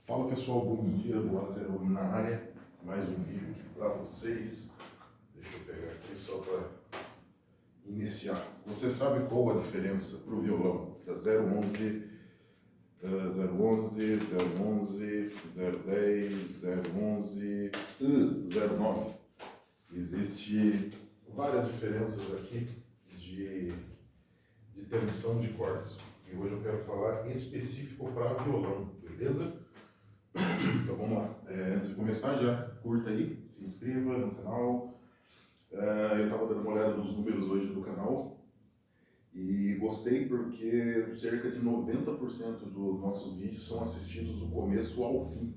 Fala pessoal, bom dia, Boa Zero na área, mais um vídeo aqui para vocês. Deixa eu pegar aqui só para iniciar. Você sabe qual a diferença para o violão da 011, 011, 011, 010, 011 e 09? Existem várias diferenças aqui de tensão de cordas. E hoje eu quero falar específico para violão, beleza? Então vamos lá. Antes de começar, já curta aí, se inscreva no canal. Eu estava dando uma olhada nos números hoje do canal e gostei porque cerca de 90% dos nossos vídeos são assistidos do começo ao fim.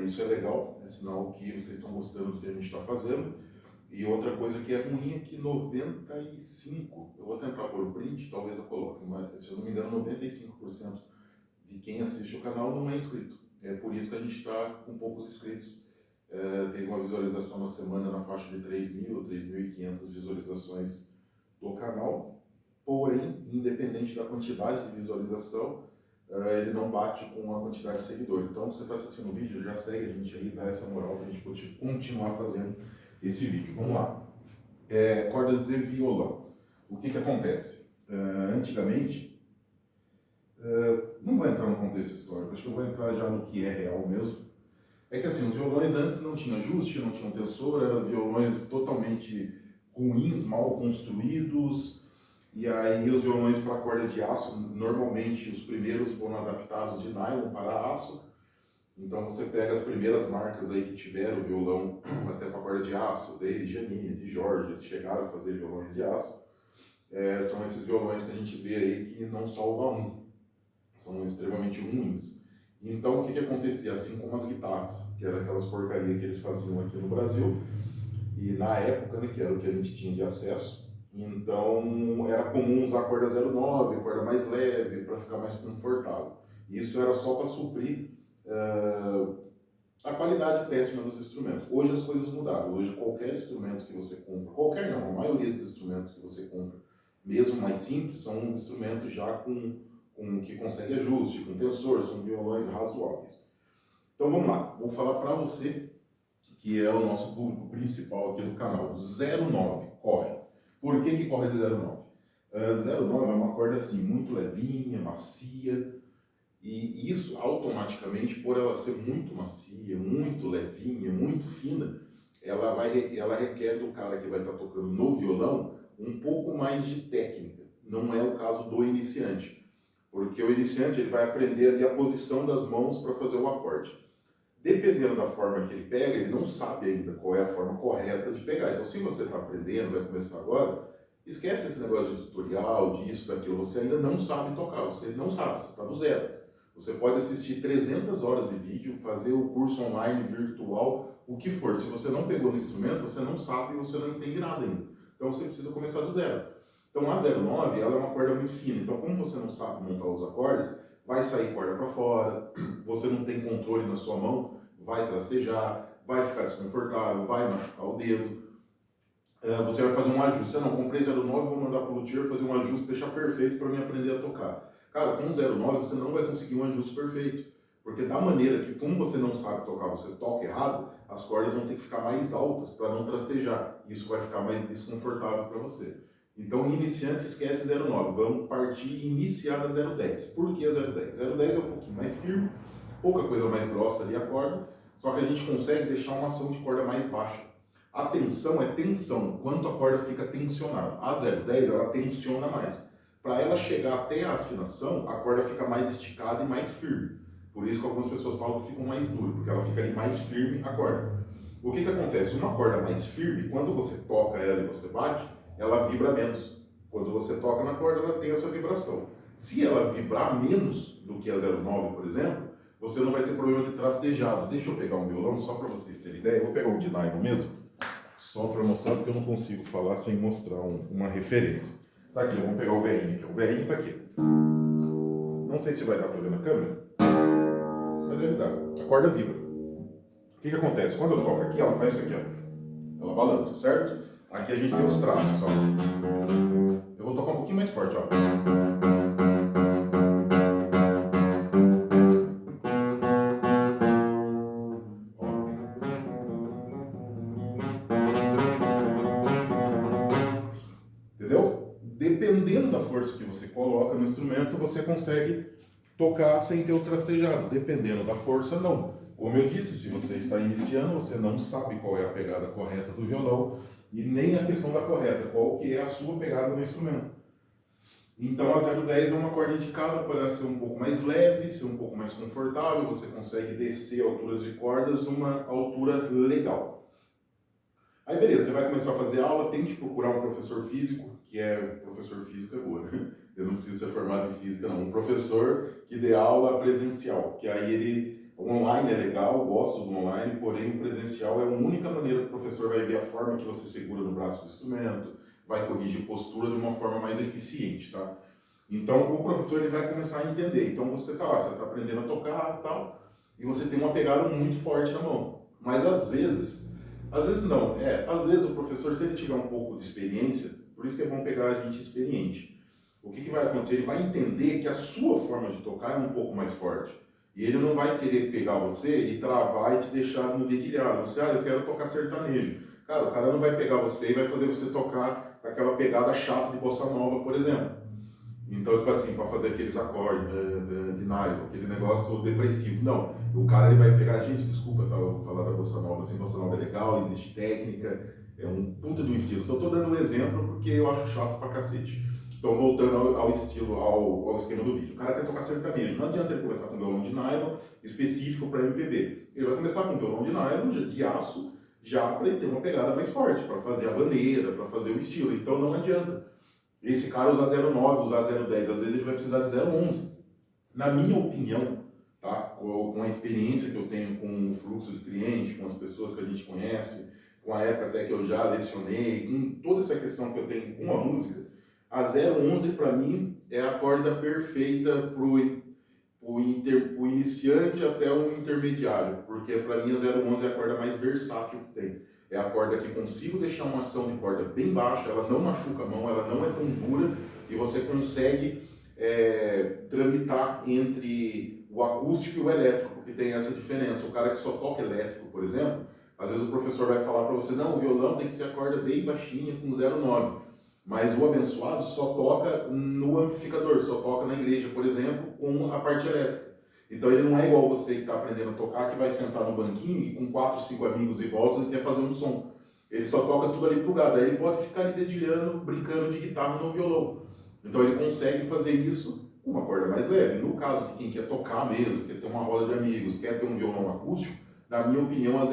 Isso é legal, é sinal que vocês estão gostando do que a gente está fazendo. E outra coisa que é ruim é que 95%, eu vou tentar pôr o print, talvez eu coloque, mas se eu não me engano 95% de quem assiste o canal não é inscrito. É por isso que a gente está com poucos inscritos. Teve uma visualização na semana na faixa de 3.000, 3.500 visualizações do canal. Porém, independente da quantidade de visualização, ele não bate com a quantidade de seguidor. Então, se você está assistindo o vídeo, já segue a gente aí, dá essa moral para a gente continuar fazendo esse vídeo. Vamos lá. Cordas de violão. O que acontece? Antigamente, não vou entrar no contexto histórico, acho que eu vou entrar já no que é real mesmo. É que assim, os violões antes não tinham ajuste, não tinham tensor, eram violões totalmente ruins, mal construídos. E aí os violões para corda de aço, normalmente os primeiros foram adaptados de nylon para aço. Então você pega as primeiras marcas aí que tiveram violão até para corda de aço, desde Janine, de Jorge, que chegaram a fazer violões de aço. São esses violões que a gente vê aí que não salvam são extremamente ruins. Então, o que acontecia? Assim como as guitarras, que eram aquelas porcarias que eles faziam aqui no Brasil, e na época, né, que era o que a gente tinha de acesso, então era comum usar a corda 09, corda mais leve, para ficar mais confortável. Isso era só para suprir a qualidade péssima dos instrumentos. Hoje as coisas mudaram. Hoje qualquer instrumento que você compra, qualquer não, a maioria dos instrumentos que você compra, mesmo mais simples, são instrumentos já que consegue ajuste, com tensor, são violões razoáveis. Então vamos lá, vou falar para você, que é o nosso público principal aqui do canal, 09, corre. Por que corre de 09? 09 é uma corda assim, muito levinha, macia, e isso automaticamente, por ela ser muito macia, muito levinha, muito fina, ela requer do cara que vai estar tocando no violão um pouco mais de técnica. Não é o caso do iniciante. Porque o iniciante ele vai aprender ali a posição das mãos para fazer o acorde. Dependendo da forma que ele pega, ele não sabe ainda qual é a forma correta de pegar. Então, se você está aprendendo, vai começar agora, esquece esse negócio de tutorial, disso, daquilo. Você ainda não sabe tocar, você não sabe, você está do zero. Você pode assistir 300 horas de vídeo, fazer o curso online, virtual, o que for. Se você não pegou no instrumento, você não sabe e você não entende nada ainda. Então, você precisa começar do zero. Então a 09 ela é uma corda muito fina, então como você não sabe montar os acordes, vai sair corda para fora, você não tem controle na sua mão, vai trastejar, vai ficar desconfortável, vai machucar o dedo, você vai fazer um ajuste. Eu não comprei 09, vou mandar para o luthier fazer um ajuste, deixar perfeito para mim aprender a tocar. Cara, com 09 você não vai conseguir um ajuste perfeito, porque da maneira que, como você não sabe tocar, você toca errado, as cordas vão ter que ficar mais altas para não trastejar, e isso vai ficar mais desconfortável para você. Então, iniciante, esquece 09. Vamos partir e iniciar a 010. Por que a 010? 010 é um pouquinho mais firme, pouca coisa mais grossa ali a corda, só que a gente consegue deixar uma ação de corda mais baixa. A tensão é tensão, quanto a corda fica tensionada. A 010, ela tensiona mais. Para ela chegar até a afinação, a corda fica mais esticada e mais firme. Por isso que algumas pessoas falam que fica mais dura, porque ela fica ali mais firme a corda. O que acontece? Uma corda mais firme, quando você toca ela e você bate, ela vibra menos. Quando você toca na corda, ela tem essa vibração. Se ela vibrar menos do que a 09, por exemplo, você não vai ter problema de trastejado. Deixa eu pegar um violão, só para vocês terem ideia. Eu vou pegar um de nylon mesmo, só para mostrar, porque eu não consigo falar sem mostrar uma referência. Tá aqui, vamos pegar o verrinho aqui. O verrinho tá aqui. Não sei se vai dar para ver na câmera, mas deve dar. A corda vibra. O que acontece? Quando eu toco aqui, ela faz isso aqui, ó. Ela balança, certo? Aqui a gente tem os traços, ó. Eu vou tocar um pouquinho mais forte, ó. Dependendo da força que você coloca no instrumento, você consegue tocar sem ter o trastejado. Dependendo da força, não. Como eu disse, se você está iniciando, você não sabe qual é a pegada correta do violão e nem a questão da correta, qual que é a sua pegada no instrumento. Então a 010 é uma corda indicada para ser um pouco mais leve, ser um pouco mais confortável, você consegue descer alturas de cordas numa altura legal. Aí beleza, você vai começar a fazer aula, tente procurar um professor físico, que é professor físico é boa, né? Eu não preciso ser formado em física não, um professor que dê aula presencial, que aí o online é legal, gosto do online, porém o presencial é a única maneira que o professor vai ver a forma que você segura no braço do instrumento, vai corrigir postura de uma forma mais eficiente, tá? Então o professor ele vai começar a entender. Então você tá lá, você está aprendendo a tocar e tal, e você tem uma pegada muito forte na mão. Mas às vezes não, às vezes o professor, se ele tiver um pouco de experiência, por isso que é bom pegar a gente experiente. O que vai acontecer? Ele vai entender que a sua forma de tocar é um pouco mais forte. E ele não vai querer pegar você e travar e te deixar no dedilhado. Você, eu quero tocar sertanejo. Cara, o cara não vai pegar você e vai fazer você tocar aquela pegada chata de bossa nova, por exemplo. Então, tipo assim, para fazer aqueles acordes de nylon, aquele negócio depressivo. Não, o cara ele vai pegar, gente, desculpa, tá, eu vou falar da bossa nova, assim, bossa nova é legal, existe técnica, é um puta de um estilo. Só tô dando um exemplo porque eu acho chato pra cacete. Então, voltando ao estilo, ao esquema do vídeo. O cara quer tocar sertanejo, não adianta ele começar com violão de nylon específico para MPB. Ele vai começar com violão de nylon, de aço, já para ele ter uma pegada mais forte, para fazer a vaneira, para fazer o estilo. Então, não adianta esse cara usar 0,9, usar 0,10, às vezes ele vai precisar de 0,11. Na minha opinião, tá? Com a experiência que eu tenho com o fluxo de cliente, com as pessoas que a gente conhece, com a época até que eu já lecionei, com toda essa questão que eu tenho com a música, a 0,11 para mim é a corda perfeita para o iniciante até o intermediário, porque para mim a 0,11 é a corda mais versátil que tem. É a corda que consigo deixar uma ação de corda bem baixa, ela não machuca a mão, ela não é tão dura e você consegue tramitar entre o acústico e o elétrico, porque tem essa diferença. O cara que só toca elétrico, por exemplo, às vezes o professor vai falar para você, não, o violão tem que ser a corda bem baixinha com 0,9. Mas o abençoado só toca no amplificador, só toca na igreja, por exemplo, com a parte elétrica. Então ele não é igual você que está aprendendo a tocar, que vai sentar no banquinho e com 4, 5 amigos em volta e quer fazer um som. Ele só toca tudo ali plugado. Aí ele pode ficar ali dedilhando, brincando de guitarra no violão. Então ele consegue fazer isso com uma corda mais leve. No caso de quem quer tocar mesmo, quer ter uma roda de amigos, quer ter um violão acústico, na minha opinião a 011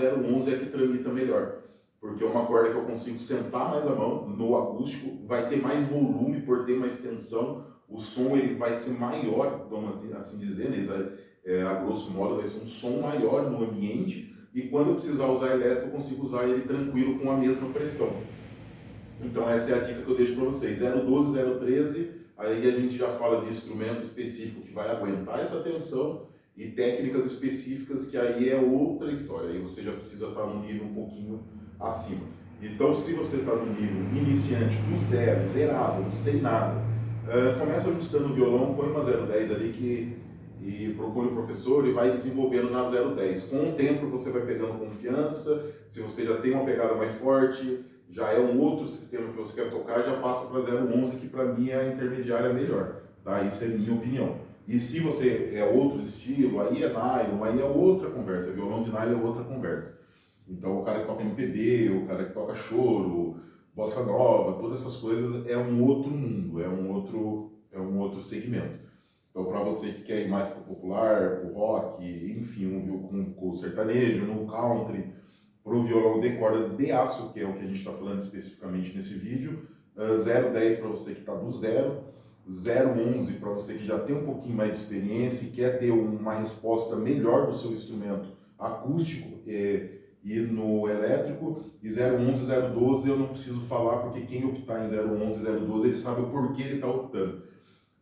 é a que tramita melhor. Porque é uma corda que eu consigo sentar mais a mão no acústico, vai ter mais volume por ter mais tensão, o som ele vai ser maior, vamos assim dizer, né? A grosso modo vai ser um som maior no ambiente, e quando eu precisar usar elétrico, eu consigo usar ele tranquilo com a mesma pressão. Então essa é a dica que eu deixo para vocês, 012, 013, aí a gente já fala de instrumento específico que vai aguentar essa tensão, e técnicas específicas que aí é outra história, aí você já precisa estar num nível um pouquinho acima. Então, se você está no nível iniciante, do zero, zerado, não sei nada, começa ajustando o violão, põe uma 010 ali e procure o professor e vai desenvolvendo na 010. Com o tempo você vai pegando confiança, se você já tem uma pegada mais forte, já é um outro sistema que você quer tocar, já passa para 011, que para mim é a intermediária melhor, tá? Isso é minha opinião. E se você é outro estilo, aí é nylon, aí é outra conversa, violão de nylon é outra conversa. Então, o cara que toca MPB, o cara que toca choro, bossa nova, todas essas coisas é um outro mundo, é um outro segmento. Então, para você que quer ir mais para o popular, para o rock, enfim, com o sertanejo, no country, para o violão de cordas de aço, que é o que a gente está falando especificamente nesse vídeo, 010 para você que está do zero, 011 para você que já tem um pouquinho mais de experiência e quer ter uma resposta melhor do seu instrumento acústico, e no elétrico, e 011, 012 eu não preciso falar, porque quem optar em 011, 012, ele sabe o porquê ele está optando.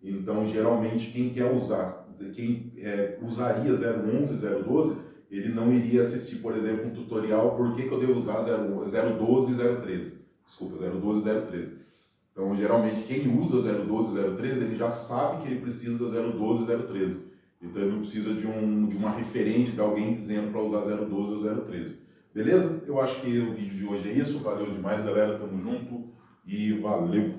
Então, geralmente, quem quer usar, quem usaria 011, 012, ele não iria assistir, por exemplo, um tutorial por que eu devo usar 012 e 013. Desculpa, 012 e 013. Então, geralmente, quem usa 012 e 013, ele já sabe que ele precisa da 012 e 013. Então, ele não precisa de uma referência de alguém dizendo para usar 012 ou 013. Beleza? Eu acho que o vídeo de hoje é isso. Valeu demais, galera. Tamo junto e valeu!